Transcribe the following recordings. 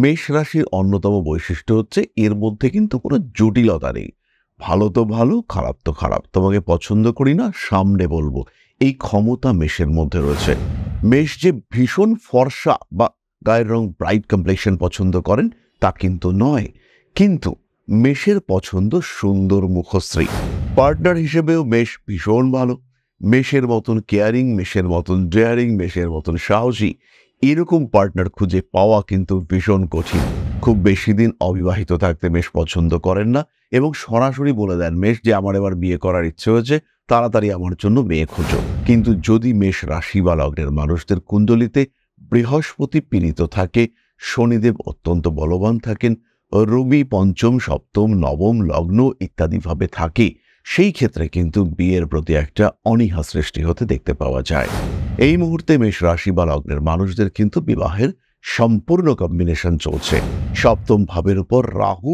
মেষ রাশির অন্যতম বৈশিষ্ট্য হচ্ছে এর মধ্যে কিন্তু কোনো জটিলতা নেই। ভালো তো ভালো, খারাপ তো খারাপ, তোমাকে পছন্দ করি না, সামনে বলবো, এই ক্ষমতা মেষের মধ্যে রয়েছে। মেষ যে ভীষণ ফর্সা বা গায়ের রং ব্রাইট কমপ্লেকশন পছন্দ করেন তা কিন্তু নয়, কিন্তু মেষের পছন্দ সুন্দর মুখশ্রী। পার্টনার হিসেবেও মেষ ভীষণ ভালো। মেষের মতন কেয়ারিং, মেষের মতন ডেয়ারিং, মেষের মতন সাহসী এরকম পার্টনার খুঁজে পাওয়া কিন্তু ভীষণ কঠিন। খুব বেশি দিন অবিবাহিত থাকতে মেষ পছন্দ করেন না এবং সরাসরি বলে দেন মেষ যে আমার এবার বিয়ে করার ইচ্ছে হয়েছে, তাড়াতাড়ি আমার জন্য মেয়ে খোঁজো। কিন্তু যদি মেষ রাশি বা লগ্নের মানুষদের কুণ্ডলিতে বৃহস্পতি পীড়িত থাকে, শনিদেব অত্যন্ত বলবান থাকেন, রবি পঞ্চম, সপ্তম, নবম লগ্ন ইত্যাদিভাবে থাকে, সেই ক্ষেত্রে কিন্তু বিয়ের প্রতি একটা অনীহা সৃষ্টি হতে দেখতে পাওয়া যায়। এই মুহূর্তে মেষ রাশি বা লগ্নের মানুষদের কিন্তু বিবাহের সম্পূর্ণ কম্বিনেশন চলছে। সপ্তম ভাবের উপর রাহু,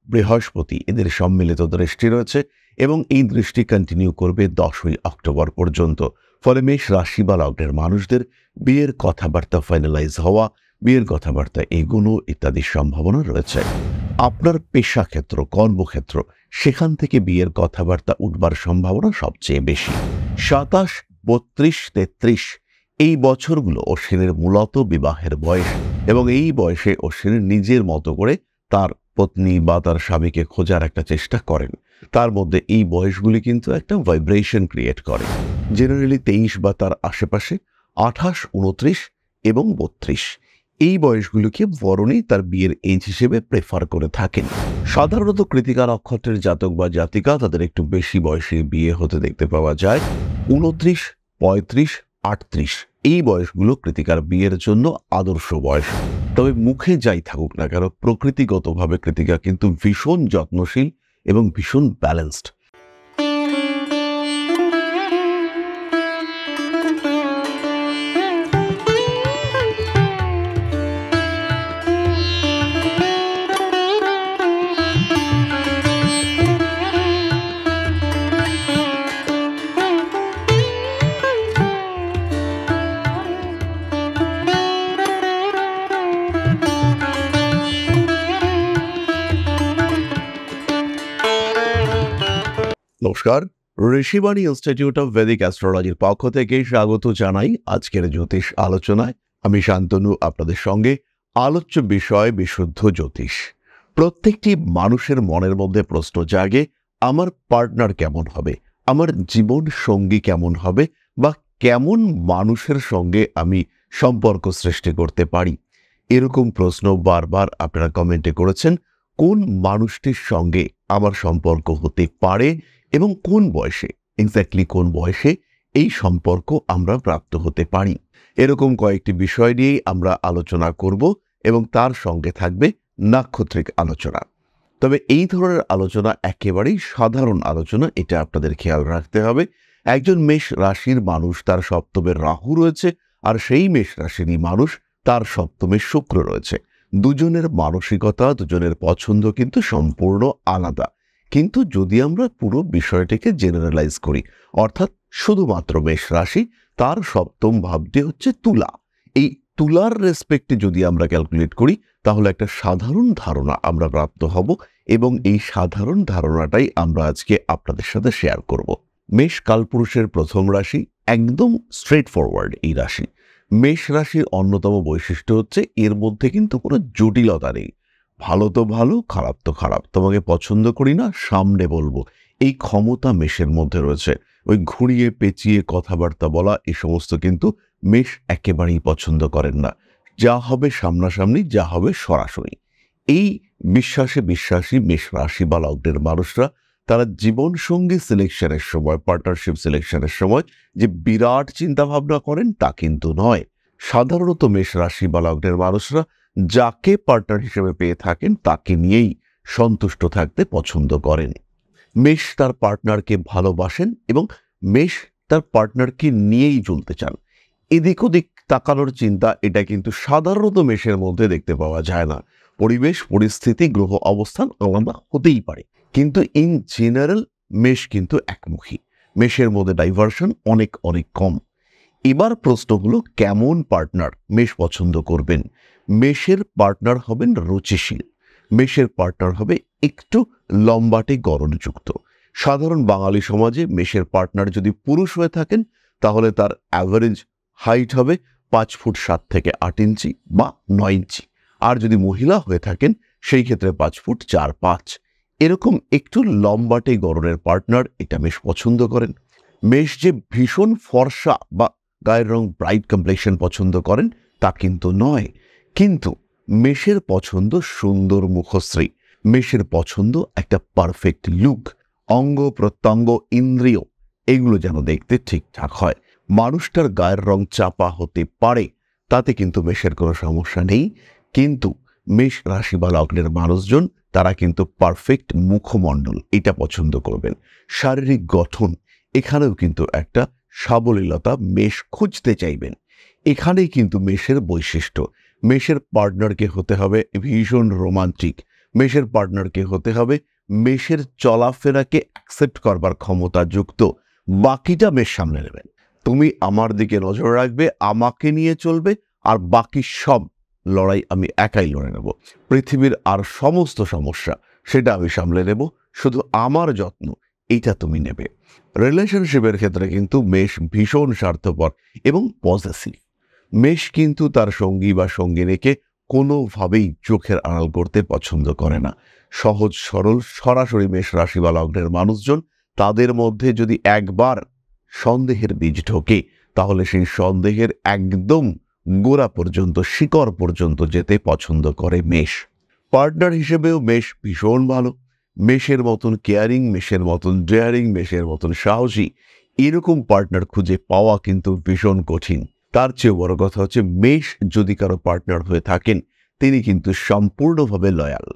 বৃহস্পতি এদের সম্মিলিত দৃষ্টি রয়েছে এবং এই দৃষ্টি কন্টিনিউ করবে 10ই অক্টোবর পর্যন্ত। ফলে মেষ রাশি বা লগ্নের মানুষদের বিয়ের কথাবার্তা ফাইনালাইজ হওয়া, বিয়ের কথাবার্তা এগোনো ইত্যাদির সম্ভাবনা রয়েছে। আপনার পেশাক্ষেত্র, কর্মক্ষেত্র, সেখান থেকে বিয়ের কথাবার্তা উঠবার সম্ভাবনা সবচেয়ে বেশি। 27, 32, 33 এই বছরগুলো অশ্বিনের মূলত বিবাহের বয়স এবং এই বয়সে অশ্বিন নিজের মতো করে তার পত্নী বা তার স্বামীকে খোঁজার একটা চেষ্টা করেন। তার মধ্যে এই বয়সগুলি কিন্তু একটা ভাইব্রেশন ক্রিয়েট করে। জেনারেলি 23 বা তার আশেপাশে, 28, 29 এবং 32 এই বয়সগুলোকে বরণী তার বিয়ের এজ হিসেবে প্রেফার করে থাকেন। সাধারণত কৃতিকা নক্ষত্রের জাতক বা জাতিকা তাদের একটু বেশি বয়সে বিয়ে হতে দেখতে পাওয়া যায়। 29, 35, 38 এই বয়সগুলো কৃতিকার বিয়ের জন্য আদর্শ বয়স। তবে মুখে যাই থাকুক না কেন, প্রকৃতিগতভাবে কৃতিকা কিন্তু ভীষণ যত্নশীল এবং ভীষণ ব্যালেন্সড। নমস্কার, ঋষিবাণী ইনস্টিটিউট অফ ভেদিক অ্যাস্ট্রোলজির পক্ষ থেকে স্বাগত জানাই আজকের জ্যোতিষ আলোচনায়। আমি শান্তনু, আপনাদের সঙ্গে। আলোচ্য বিষয় বিশুদ্ধ জ্যোতিষ। প্রত্যেকটি মানুষের মনের মধ্যে প্রশ্ন জাগে, আমার পার্টনার কেমন হবে, আমার জীবন সঙ্গী কেমন হবে, বা কেমন মানুষের সঙ্গে আমি সম্পর্ক সৃষ্টি করতে পারি। এরকম প্রশ্ন বারবার আপনারা কমেন্টে করেছেন। কোন মানুষটির সঙ্গে আমার সম্পর্ক হতে পারে এবং কোন বয়সে, এক্স্যাক্টলি কোন বয়সে এই সম্পর্ক আমরা প্রাপ্ত হতে পারি, এরকম কয়েকটি বিষয় নিয়েই আমরা আলোচনা করব এবং তার সঙ্গে থাকবে নাক্ষত্রিক আলোচনা। তবে এই ধরনের আলোচনা একেবারেই সাধারণ আলোচনা, এটা আপনাদের খেয়াল রাখতে হবে। একজন মেষ রাশির মানুষ, তার সপ্তমে রাহু রয়েছে, আর সেই মেষ রাশিরই মানুষ তার সপ্তমে শুক্র রয়েছে। দুজনের মানসিকতা, দুজনের পছন্দ কিন্তু সম্পূর্ণ আলাদা। কিন্তু যদি আমরা পুরো বিষয়টিকে জেনারেলাইজ করি, অর্থাৎ শুধুমাত্র মেষ রাশি, তার সপ্তম ভাবটি হচ্ছে তুলা, এই তুলার রেসপেক্টে যদি আমরা ক্যালকুলেট করি, তাহলে একটা সাধারণ ধারণা আমরা প্রাপ্ত হব এবং এই সাধারণ ধারণাটাই আমরা আজকে আপনাদের সাথে শেয়ার করব। মেষ কালপুরুষের প্রথম রাশি, একদম স্ট্রেট ফরওয়ার্ড এই রাশি। মেষ রাশির অন্যতম বৈশিষ্ট্য হচ্ছে এর মধ্যে কিন্তু কোনো জটিলতা নেই। ভালো তো ভালো, খারাপ তো খারাপ, তোমাকে পছন্দ করি না, সামনে বলবো, এই ক্ষমতা মেষের মধ্যে রয়েছে। ওই ঘুরিয়ে পেঁচিয়ে কথাবার্তা বলা, এই সমস্ত কিন্তু মেষ একেবারেই পছন্দ করেন না। যা হবে সামনাসামনি, যা হবে সরাসরি। এই বিশ্বাসে বিশ্বাসী মেষ রাশি বা লগ্নের মানুষরা তারা জীবন সঙ্গী সিলেকশনের সময়, পার্টনারশিপ সিলেকশনের সময় যে বিরাট চিন্তা ভাবনা করেন তা কিন্তু নয়। সাধারণত মেষ রাশি বা লগ্নের মানুষরা যাকে পার্টনার হিসেবে পেয়ে থাকেন তাকে নিয়েই সন্তুষ্ট থাকতে পছন্দ করেন। মেষ তার পার্টনারকে ভালোবাসেন এবং মেষ তার পার্টনারকে নিয়েই চলতে চান। এদিক ওদিক তাকানোর চিন্তা, এটা কিন্তু সাধারণত মেষের মধ্যে দেখতে পাওয়া যায় না। পরিবেশ, পরিস্থিতি, গ্রহ অবস্থান আলাদা হতেই পারে, কিন্তু ইন জেনারেল মেষ কিন্তু একমুখী। মেষের মধ্যে ডাইভারশন অনেক অনেক কম। এবার প্রশ্ন হলো, কেমন পার্টনার মেষ পছন্দ করবেন? মেষের পার্টনার হবেন রুচিশীল, মেষের পার্টনার হবে একটু লম্বাটে গড়নযুক্ত। সাধারণ বাঙালি সমাজে মেষের পার্টনার যদি পুরুষ হয়ে থাকেন তাহলে তার অ্যাভারেজ হাইট হবে 5 ফুট 7 থেকে 8 ইঞ্চি বা 9 ইঞ্চি, আর যদি মহিলা হয়ে থাকেন সেই ক্ষেত্রে 5 ফুট 4-5। এরকম একটু লম্বাটে গড়নের পার্টনার এটা মেষ পছন্দ করেন। মেষ যে ভীষণ ফর্সা বা গায়ের রং ব্রাইট কমপ্লেকশন পছন্দ করেন তা কিন্তু নয়, কিন্তু মেষের পছন্দ সুন্দর মুখশ্রী, মেষের পছন্দ একটা পারফেক্ট লুক, অঙ্গ প্রত্যঙ্গ ইন্দ্রিয় এগুলো যেন দেখতে ঠিকঠাক হয়। মানুষটার গায়ের রং চাপা হতে পারে, তাতে কিন্তু মেষের কোনো সমস্যা নেই, কিন্তু মেষ রাশি বা লগ্নের মানুষজন তারা কিন্তু পারফেক্ট মুখমণ্ডল এটা পছন্দ করবেন। শারীরিক গঠন এখানেও কিন্তু একটা সাবলীলতা মেষ খুঁজতে চাইবেন। এখানেই কিন্তু মেষের বৈশিষ্ট্য। মেষের পার্টনারকে হতে হবে ভীষণ রোমান্টিক, মেষের পার্টনারকে হতে হবে মেষের চলাফেরাকে অ্যাকসেপ্ট করবার ক্ষমতা যুক্ত। বাকিটা মেষ সামলে নেবেন, তুমি আমার দিকে নজর রাখবে, আমাকে নিয়ে চলবে, আর বাকি সব লড়াই আমি একাই লড়ে নেব। পৃথিবীর আর সমস্ত সমস্যা সেটা আমি সামলে নেব, শুধু আমার যত্ন এইটা তুমি নেবে। রিলেশনশিপের ক্ষেত্রে কিন্তু মেষ ভীষণ স্বার্থপর এবং পজেসিভ। মেষ কিন্তু তার সঙ্গী বা সঙ্গিনীকে কোনোভাবেই চোখের আড়াল করতে পছন্দ করে না। সহজ সরল সরাসরি মেষ রাশি বা লগ্নের মানুষজন, তাদের মধ্যে যদি একবার সন্দেহের বীজ ঢোকে তাহলে সেই সন্দেহের একদম গোড়া পর্যন্ত শিকড় পর্যন্ত যেতে পছন্দ করে মেষ। পার্টনার হিসেবেও মেষ ভীষণ ভালো। মেষের মতন কেয়ারিং, মেষের মতন ডেয়ারিং, মেষের মতন সাহসী এরকম পার্টনার খুঁজে পাওয়া কিন্তু ভীষণ কঠিন। তার চেয়েও বড় কথা হচ্ছে মেষ যদি কারো পার্টনার হয়ে থাকেন তিনি কিন্তু সম্পূর্ণভাবে লয়াল।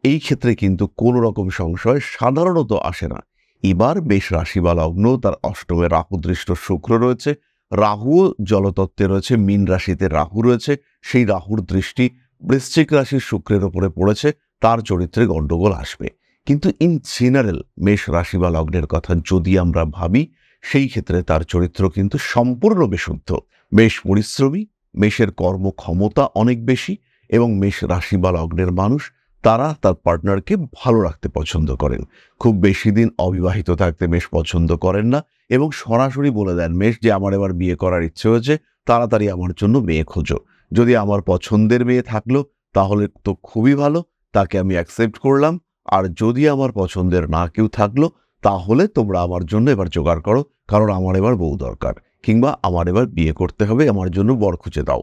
এই ক্ষেত্রে কিন্তু কোনো রকম সংশয় সাধারণত আসে না। এবার মেষ রাশি বা লগ্ন, তার অষ্টমে রাহুদৃষ্ট শুক্র রয়েছে, রাহুও জলতত্ত্বে রয়েছে, মীন রাশিতে রাহু রয়েছে, সেই রাহুর দৃষ্টি বৃশ্চিক রাশির শুক্রের ওপরে পড়েছে, তার চরিত্রে গণ্ডগোল আসবে। কিন্তু ইন জেনারেল মেষ রাশি বা লগ্নের কথা যদি আমরা ভাবি সেই ক্ষেত্রে তার চরিত্র কিন্তু সম্পূর্ণ বিশুদ্ধ। মেষ পরিশ্রমী, মেষের কর্মক্ষমতা অনেক বেশি, এবং মেষ রাশি বা লগ্নের মানুষ তারা তার পার্টনারকে ভালো রাখতে পছন্দ করেন। খুব বেশি দিন অবিবাহিত থাকতে মেষ পছন্দ করেন না, এবং সরাসরি বলে দেন মেষ যে আমার এবার বিয়ে করার ইচ্ছে হয়েছে, তাড়াতাড়ি আমার জন্য মেয়ে খোঁজো। যদি আমার পছন্দের মেয়ে থাকলো তাহলে তো খুবই ভালো, তাকে আমি অ্যাকসেপ্ট করলাম, আর যদি আমার পছন্দের না কেউ থাকলো তাহলে তোমরা আমার জন্য এবার জোগাড় করো, কারণ আমার এবার বউ দরকার, কিংবা আমার এবার বিয়ে করতে হবে, আমার জন্য বর খুঁজে দাও।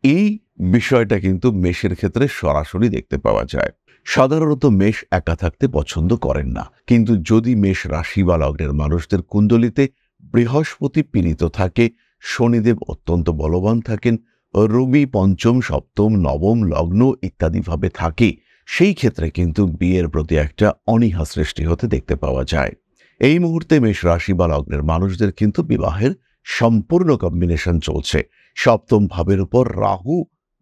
এই বিষয়টা কিন্তু মেষের ক্ষেত্রে সরাসরি দেখতে পাওয়া যায়। সাধারণত মেষ একা থাকতে পছন্দ করেন না, কিন্তু যদি মেষ রাশি বা লগ্নের মানুষদের কুণ্ডলিতে বৃহস্পতি পীড়িত থাকে, শনিদেব অত্যন্ত বলবান থাকেন, রবি পঞ্চম সপ্তম নবম লগ্ন ইত্যাদিভাবে থাকে, সেই ক্ষেত্রে কিন্তু বিয়ের প্রতি একটা অনীহা সৃষ্টি হতে দেখতে পাওয়া যায়। এই মুহূর্তে মেষ রাশি বা লগ্নের মানুষদের কিন্তু বিবাহের সম্পূর্ণ কম্বিনেশন চলছে। সপ্তম ভাবের উপর রাহু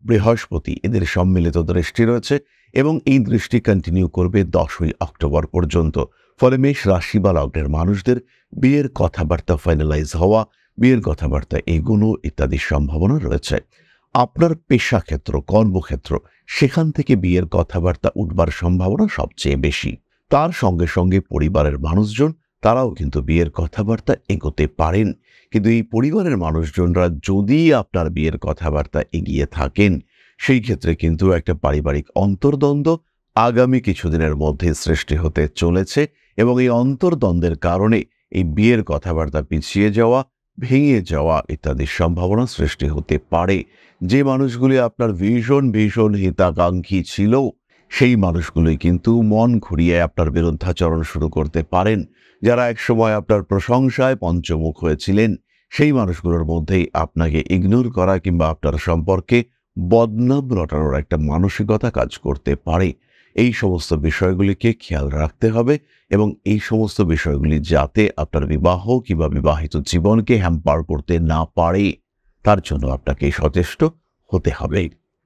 বৃহস্পতি এদের সম্মিলিত দৃষ্টি রয়েছে, এবং এই দৃষ্টি কন্টিনিউ করবে 10ই অক্টোবর পর্যন্ত। ফলে মেষ রাশি বা লগ্নের মানুষদের বিয়ের কথাবার্তা ফাইনালাইজ হওয়া, বিয়ের কথাবার্তা এগোনো ইত্যাদির সম্ভাবনা রয়েছে। আপনার পেশাক্ষেত্র, কর্মক্ষেত্র, সেখান থেকে বিয়ের কথাবার্তা উঠবার সম্ভাবনা সবচেয়ে বেশি। তার সঙ্গে সঙ্গে পরিবারের মানুষজন তারাও কিন্তু বিয়ের কথাবার্তা এগোতে পারেন। কিন্তু এই পরিবারের মানুষজনরা যদি আপনার বিয়ের কথাবার্তা এগিয়ে থাকেন সেই ক্ষেত্রে কিন্তু একটা পারিবারিক অন্তর্দ্বন্দ্ব আগামী কিছুদিনের মধ্যে সৃষ্টি হতে চলেছে, এবং এই অন্তর্দ্বন্দ্বের কারণে এই বিয়ের কথাবার্তা পিছিয়ে যাওয়া, ভেঙে যাওয়া ইত্যাদির সম্ভাবনা সৃষ্টি হতে পারে। যে মানুষগুলি আপনার ভীষণ ভীষণ হিতাকাঙ্ক্ষী ছিল সেই মানুষগুলোই কিন্তু মন ঘুরিয়ে আপনার বিরুদ্ধাচরণ শুরু করতে পারেন। যারা একসময় আপনার প্রশংসায় পঞ্চমুখ হয়েছিলেন সেই মানুষগুলোর মধ্যেই আপনাকে ইগনোর করা কিংবা আপনার সম্পর্কে বদনাম রটানোর একটা মানসিকতা কাজ করতে পারে। এই সমস্ত বিষয়গুলিকে খেয়াল রাখতে হবে, এবং এই সমস্ত বিষয়গুলি যাতে আপনার বিবাহ কিংবা বিবাহিত জীবনকে হ্যাম্পার করতে না পারে তার জন্য আপনাকে সচেষ্ট হতে হবে।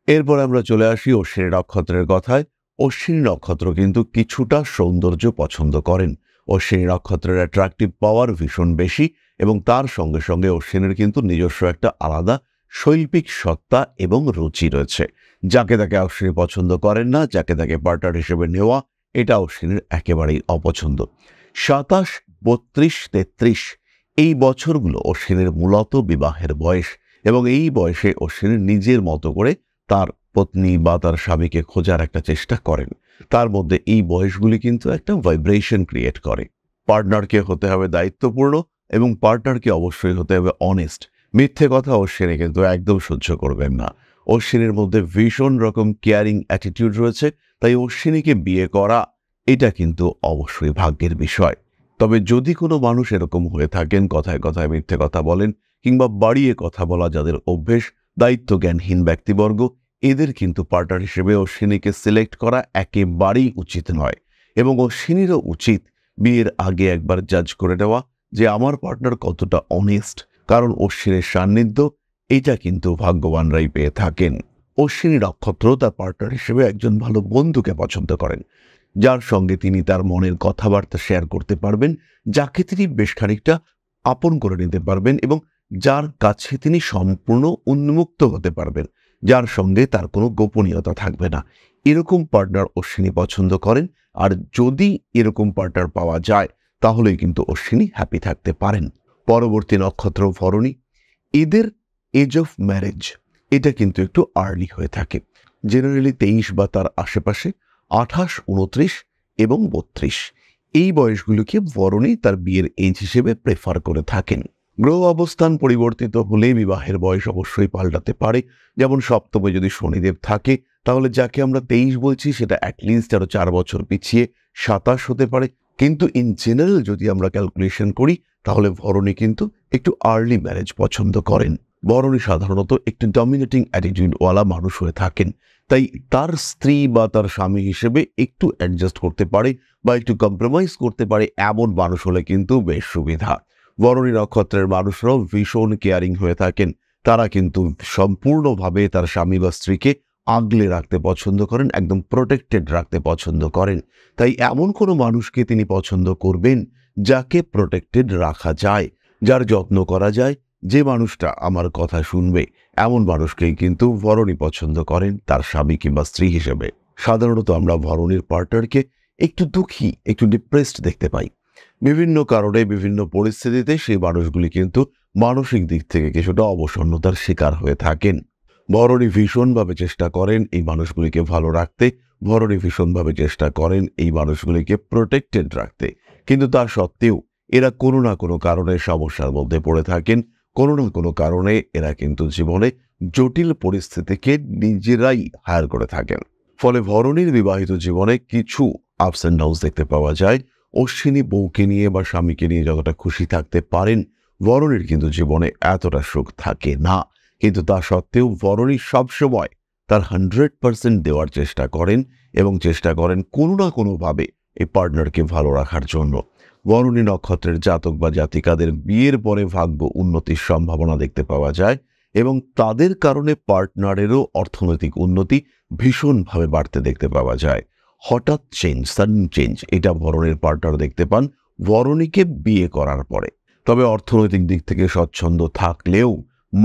এরপর আমরা চলে আসি অশ্বিনী নক্ষত্রের কথায়। অশ্বিনী নক্ষত্র কিন্তু কিছুটা সৌন্দর্য পছন্দ করেন। অশ্বিনী নক্ষত্রের অ্যাট্রাকটিভ পাওয়ার ভীষণ বেশি, এবং তার সঙ্গে সঙ্গে অশ্বিনীর কিন্তু নিজস্ব একটা আলাদা শৈল্পিক সত্তা এবং রুচি রয়েছে। যাকে তাকে অশ্বিনী পছন্দ করেন না, যাকে তাকে পার্টনার হিসেবে নেওয়া এটা অশ্বিনীর একেবারেই অপছন্দ। 27, 32, 33 এই বছরগুলো অশ্বিনীর মূলত বিবাহের বয়স, এবং এই বয়সে অশ্বিনী নিজের মতো করে তার পত্নী বা তার স্বামীকে খোঁজার একটা চেষ্টা করেন। তার মধ্যে এই বয়সগুলি কিন্তু একটা ভাইব্রেশন ক্রিয়েট করে। পার্টনারকে হতে হবে দায়িত্বপূর্ণ, এবং পার্টনারকে অবশ্যই হতে হবে অনেস্ট। মিথ্যে কথা অশ্বিনী কিন্তু একদম সহ্য করবেন না। অশ্বিনীর মধ্যে ভীষণ রকম কেয়ারিং অ্যাটিটিউড রয়েছে, তাই অশ্বিনীকে বিয়ে করা এটা কিন্তু অবশ্যই ভাগ্যের বিষয়। তবে যদি কোনো মানুষ এরকম হয়ে থাকেন, কথায় কথায় মিথ্যে কথা বলেন কিংবা বাড়িয়ে কথা বলা যাদের অভ্যেস, দায়িত্বজ্ঞানহীন ব্যক্তিবর্গ, এদের কিন্তু পার্টনার হিসেবে অশ্বিনীকে সিলেক্ট করা একেবারেই উচিত নয়। এবং অশ্বিনীরও উচিত বিয়ের আগে একবার জাজ করে নেওয়া যে আমার পার্টনার কতটা অনেস্ট, কারণ অশ্বিনীর সান্নিধ্য এটা কিন্তু ভাগ্যবানরাই পেয়ে থাকেন। অশ্বিনী নক্ষত্র তার পার্টনার হিসেবে একজন ভালো বন্ধুকে পছন্দ করেন, যার সঙ্গে তিনি তার মনের কথাবার্তা শেয়ার করতে পারবেন, যাকে তিনি বেশ খানিকটা আপন করে নিতে পারবেন এবং যার কাছে তিনি সম্পূর্ণ উন্মুক্ত হতে পারবেন, যার সঙ্গে তার কোনো গোপনীয়তা থাকবে না। এরকম পার্টনার অশ্বিনী পছন্দ করেন। আর যদি এরকম পার্টনার পাওয়া যায় তাহলেই কিন্তু অশ্বিনী হ্যাপি থাকতে পারেন। পরবর্তী নক্ষত্র ভরণী। এদের এজ অফ ম্যারেজ এটা কিন্তু একটু আর্লি হয়ে থাকে, জেনারেলি 23 বা তার আশেপাশে, 28, 29 এবং 32 এই বয়সগুলোকে ভরণী তার বিয়ের এজ হিসেবে প্রেফার করে থাকেন। গ্রহ অবস্থান পরিবর্তিত হলে বিবাহের বয়স অবশ্যই পাল্টাতে পারে। যেমন সপ্তমে যদি শনিদেব থাকে তাহলে যাকে আমরা 23 বলছি সেটা অ্যাটলিস্ট আরো 4 বছর পিছিয়ে 27 হতে পারে। কিন্তু ইন জেনারেল যদি আমরা ক্যালকুলেশন করি তাহলে ভরণী কিন্তু একটু আর্লি ম্যারেজ পছন্দ করেন। ভরণী সাধারণত একটু ডমিনেটিং অ্যাটিটিউডওয়ালা মানুষ হয়ে থাকেন, তাই তার স্ত্রী বা তার স্বামী হিসেবে একটু অ্যাডজাস্ট করতে পারে বা একটু কম্প্রোমাইজ করতে পারে এমন মানুষ হলে কিন্তু বেশ সুবিধা। ভরণী নক্ষত্রের মানুষরাও ভীষণ কেয়ারিং হয়ে থাকেন। তারা কিন্তু সম্পূর্ণভাবে তার স্বামী বা স্ত্রীকে আগলে রাখতে পছন্দ করেন, একদম প্রোটেক্টেড রাখতে পছন্দ করেন। তাই এমন কোনো মানুষকে তিনি পছন্দ করবেন যাকে প্রোটেক্টেড রাখা যায়, যার যত্ন করা যায়, যে মানুষটা আমার কথা শুনবে, এমন মানুষকেই কিন্তু ভরণী পছন্দ করেন তার স্বামী কিংবা স্ত্রী হিসেবে। সাধারণত আমরা ভরণীর পার্টনারকে একটু দুঃখী, একটু ডিপ্রেসড দেখতে পাই। বিভিন্ন কারণে বিভিন্ন পরিস্থিতিতে সেই মানুষগুলি কিন্তু মানসিক দিক থেকে কিছুটা অবসন্নতার শিকার হয়ে থাকেন। ভরণী ভীষণভাবে চেষ্টা করেন এই মানুষগুলিকে ভালো রাখতে, ভরণী ভীষণভাবে চেষ্টা করেন এই মানুষগুলিকে প্রোটেক্টেড রাখতে, কিন্তু তা সত্ত্বেও এরা কোনো না কোনো কারণে সমস্যার মধ্যে পড়ে থাকেন। কোনো না কোনো কারণে এরা কিন্তু জীবনে জটিল পরিস্থিতিকে নিজেরাই হায়ার করে থাকেন। ফলে ভরণীর বিবাহিত জীবনে কিছু আপস অ্যান্ড ডাউনস দেখতে পাওয়া যায়। অশ্বিনী বউকে নিয়ে বা স্বামীকে নিয়ে যতটা খুশি থাকতে পারেন, ভরণীর কিন্তু জীবনে এতটা সুখ থাকে না। কিন্তু তা সত্ত্বেও ভরণী সবসময় তার 100% দেওয়ার চেষ্টা করেন এবং চেষ্টা করেন কোনো না কোনোভাবে এই পার্টনারকে ভালো রাখার জন্য। ভরণী নক্ষত্রের জাতক বা জাতিকাদের বিয়ের পরে ভাগ্য উন্নতির সম্ভাবনা দেখতে পাওয়া যায় এবং তাদের কারণে পার্টনারেরও অর্থনৈতিক উন্নতি ভীষণভাবে বাড়তে দেখতে পাওয়া যায়। হঠাৎ চেঞ্জ, সাডেন চেঞ্জ এটা ভরণীর পার্টনার দেখতে পান ভরণীকে বিয়ে করার পরে। তবে অর্থনৈতিক দিক থেকে স্বচ্ছন্দ থাকলেও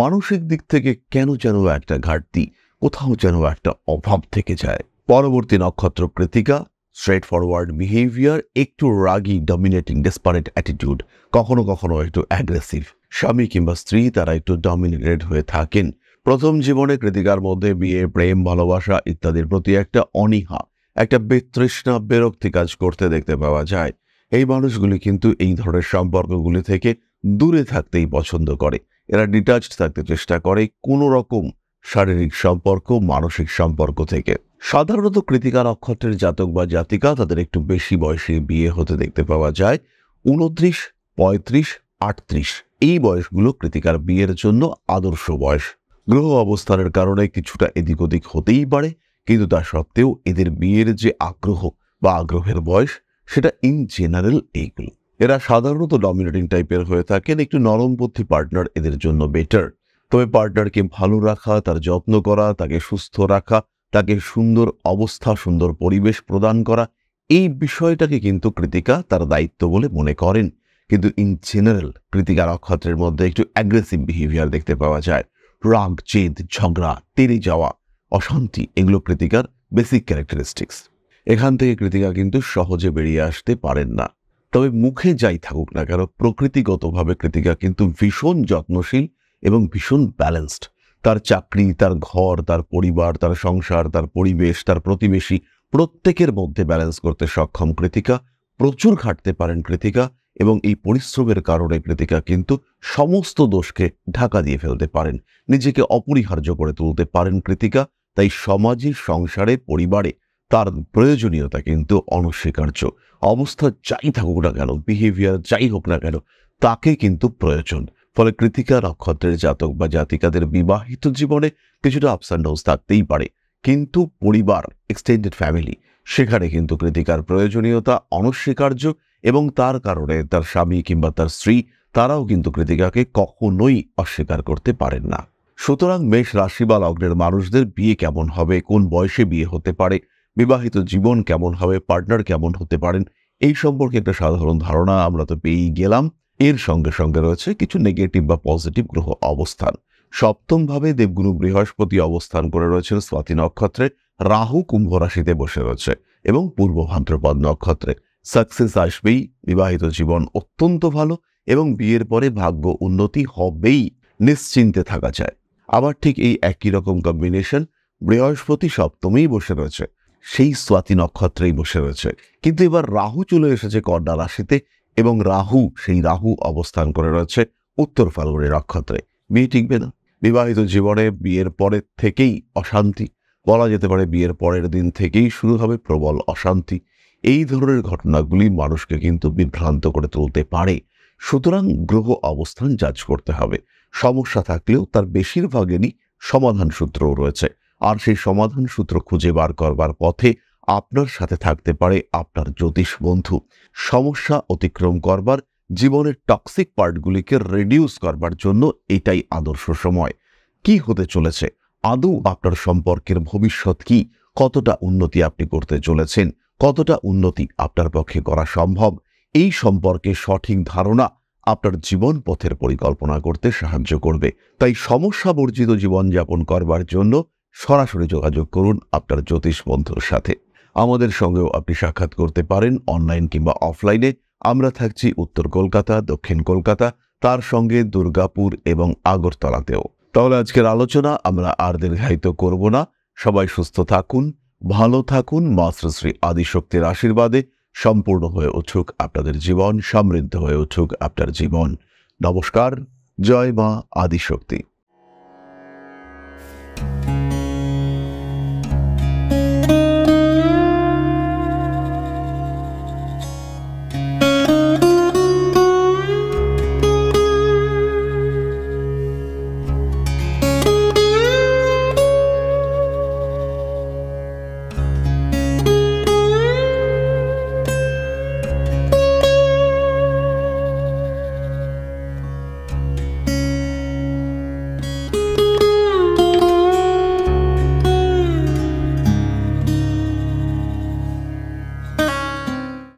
মানসিক দিক থেকে কেন যেন একটা ঘাটতি, কোথাও যেন একটা অভাব থেকে যায়। পরবর্তী নক্ষত্র কৃত্তিকা। স্ট্রেট ফরওয়ার্ড বিহেভিয়ার, একটু রাগী, ডমিনেটিং, ডেসপারেট অ্যাটিটিউড, কখনো কখনো একটু অ্যাগ্রেসিভ। স্বামী কিংবা স্ত্রী তারা একটু ডমিনেটেড হয়ে থাকেন। প্রথম জীবনে কৃত্তিকার মধ্যে বিয়ে, প্রেম, ভালোবাসা ইত্যাদির প্রতি একটা অনীহা, একটা বিতৃষ্ণা, বিরক্তি কাজ করতে দেখতে পাওয়া যায়। এই মানুষগুলি কিন্তু এই ধরনের সম্পর্কগুলি থেকে দূরে থাকতেই পছন্দ করে। এরা ডিটাচড থাকতে চেষ্টা করে কোনো রকম শারীরিক সম্পর্ক, মানসিক সম্পর্ক থেকে। সাধারণত কৃত্তিকা নক্ষত্রের জাতক বা জাতিকা তাদের একটু বেশি বয়সে বিয়ে হতে দেখতে পাওয়া যায়। 29, 35, 38 এই বয়সগুলো কৃত্তিকার বিয়ের জন্য আদর্শ বয়স। গ্রহ অবস্থানের কারণে কিছুটা এদিক ওদিক হতেই পারে, কিন্তু তা সত্ত্বেও এদের বিয়ের যে আগ্রহ বা আগ্রহের বয়স সেটা ইন জেনারেল এইগুলো। এরা সাধারণত ডমিনেটিং টাইপের হয়ে থাকেন। একটু নরমপন্থী পার্টনার এদের জন্য বেটার। তবে পার্টনারকে ভালো রাখা, তার যত্ন করা, তাকে সুস্থ রাখা, তাকে সুন্দর অবস্থা, সুন্দর পরিবেশ প্রদান করা, এই বিষয়টাকে কিন্তু কৃত্তিকা তার দায়িত্ব বলে মনে করেন। কিন্তু ইন জেনারেল কৃত্তিকা নক্ষত্রের মধ্যে একটু অ্যাগ্রেসিভ বিহেভিয়ার দেখতে পাওয়া যায়। রাগ, জেদ, ঝগড়া, তেড়ে যাওয়া, অশান্তি, এগুলো কৃতিকার বেসিক ক্যারেক্টারিস্টিক্স। এখান থেকে কৃতিকা কিন্তু সহজে বেরিয়ে আসতে পারেন না। তবে মুখে যাই থাকুক না কেন, প্রকৃতিগতভাবে কৃতিকা কিন্তু ভীষণ যত্নশীল এবং ভীষণ ব্যালেন্সড। তার চাকরি, তার ঘর, তার পরিবার, তার সংসার, তার পরিবেশ, তার প্রতিবেশী, প্রত্যেকের মধ্যে ব্যালেন্স করতে সক্ষম কৃতিকা। প্রচুর খাটতে পারেন কৃতিকা এবং এই পরিশ্রমের কারণে কৃতিকা কিন্তু সমস্ত দোষকে ঢাকা দিয়ে ফেলতে পারেন, নিজেকে অপরিহার্য করে তুলতে পারেন কৃতিকা। তাই সমাজে, সংসারে, পরিবারে তার প্রয়োজনীয়তা কিন্তু অনস্বীকার্য। অবস্থা যাই থাকুক না কেন, বিহেভিয়ার যাই হোক না কেন, তাকে কিন্তু প্রয়োজন। ফলে কৃতিকা নক্ষত্রের জাতক বা জাতিকাদের বিবাহিত জীবনে কিছুটা আপস অ্যান্ড ডাউনস থাকতেই পারে, কিন্তু পরিবার, এক্সটেন্ডেড ফ্যামিলি, সেখানে কিন্তু কৃতিকার প্রয়োজনীয়তা অনস্বীকার্য এবং তার কারণে তার স্বামী কিংবা তার স্ত্রী তারাও কিন্তু কৃতিকাকে কখনোই অস্বীকার করতে পারেন না। সুতরাং মেষ রাশি বা লগ্নের মানুষদের বিয়ে কেমন হবে, কোন বয়সে বিয়ে হতে পারে, বিবাহিত জীবন কেমন হবে, পার্টনার কেমন হতে পারেন, এই সম্পর্কে একটা সাধারণ ধারণা আমরা তো পেয়েই গেলাম। এর সঙ্গে সঙ্গে রয়েছে কিছু নেগেটিভ বা পজিটিভ গ্রহ অবস্থান। সপ্তম ভাবে দেবগুরু বৃহস্পতি অবস্থান করে রয়েছেন স্বাতি নক্ষত্রে, রাহু কুম্ভ রাশিতে বসে রয়েছে এবং পূর্ব ভাদ্রপদ নক্ষত্রে। সাকসেস আসবেই, বিবাহিত জীবন অত্যন্ত ভালো এবং বিয়ের পরে ভাগ্য উন্নতি হবেই, নিশ্চিন্তে থাকা যায়। আবার ঠিক এই একই রকম কম্বিনেশন বৃহস্পতি সপ্তমেই বসে রয়েছে, সেই স্বাতি নক্ষত্রেই বসে রয়েছে, কিন্তু এবার রাহু চলে এসেছে কন্যা রাশিতে এবং সেই রাহু অবস্থান করে রয়েছে উত্তর ফাল্গুনী নক্ষত্রে। বিয়ে টিকবে না। বিবাহিত জীবনে বিয়ের পরের থেকেই অশান্তি, বলা যেতে পারে বিয়ের পরের দিন থেকেই শুরু হবে প্রবল অশান্তি। এই ধরনের ঘটনাগুলি মানুষকে কিন্তু বিভ্রান্ত করে তুলতে পারে। সুতরাং গ্রহ অবস্থান জাজ করতে হবে। সমস্যা থাকলেও তার বেশিরভাগেরই সমাধান সূত্রও রয়েছে, আর সেই সমাধান সূত্র খুঁজে বার করবার পথে আপনার সাথে থাকতে পারে আপনার জ্যোতিষ বন্ধু। সমস্যা অতিক্রম করবার, জীবনের টক্সিক পার্টগুলিকে রিডিউস করবার জন্য এটাই আদর্শ সময়। কি হতে চলেছে, আদৌ আপনার সম্পর্কের ভবিষ্যৎ কি, কতটা উন্নতি আপনি করতে চলেছেন, কতটা উন্নতি আপনার পক্ষে করা সম্ভব, এই সম্পর্কে সঠিক ধারণা আপনার জীবন পথের পরিকল্পনা করতে সাহায্য করবে। তাই সমস্যা বর্জিত জীবনযাপন করবার জন্য সরাসরি যোগাযোগ করুন আপনার জ্যোতিষ বন্ধুর সাথে। আমাদের সঙ্গেও আপনি সাক্ষাৎ করতে পারেন অনলাইন কিংবা অফলাইনে। আমরা থাকছি উত্তর কলকাতা, দক্ষিণ কলকাতা, তার সঙ্গে দুর্গাপুর এবং আগরতলাতেও। তাহলে আজকের আলোচনা আমরা আর দীর্ঘায়িত করব না। সবাই সুস্থ থাকুন, ভালো থাকুন। মা শ্রী আদিশক্তির আশীর্বাদে সম্পূর্ণ হয়ে উঠুক আপনাদের জীবন, সমৃদ্ধ হয়ে উঠুক আপনার জীবন। নমস্কার, জয় মা আদিশক্তি।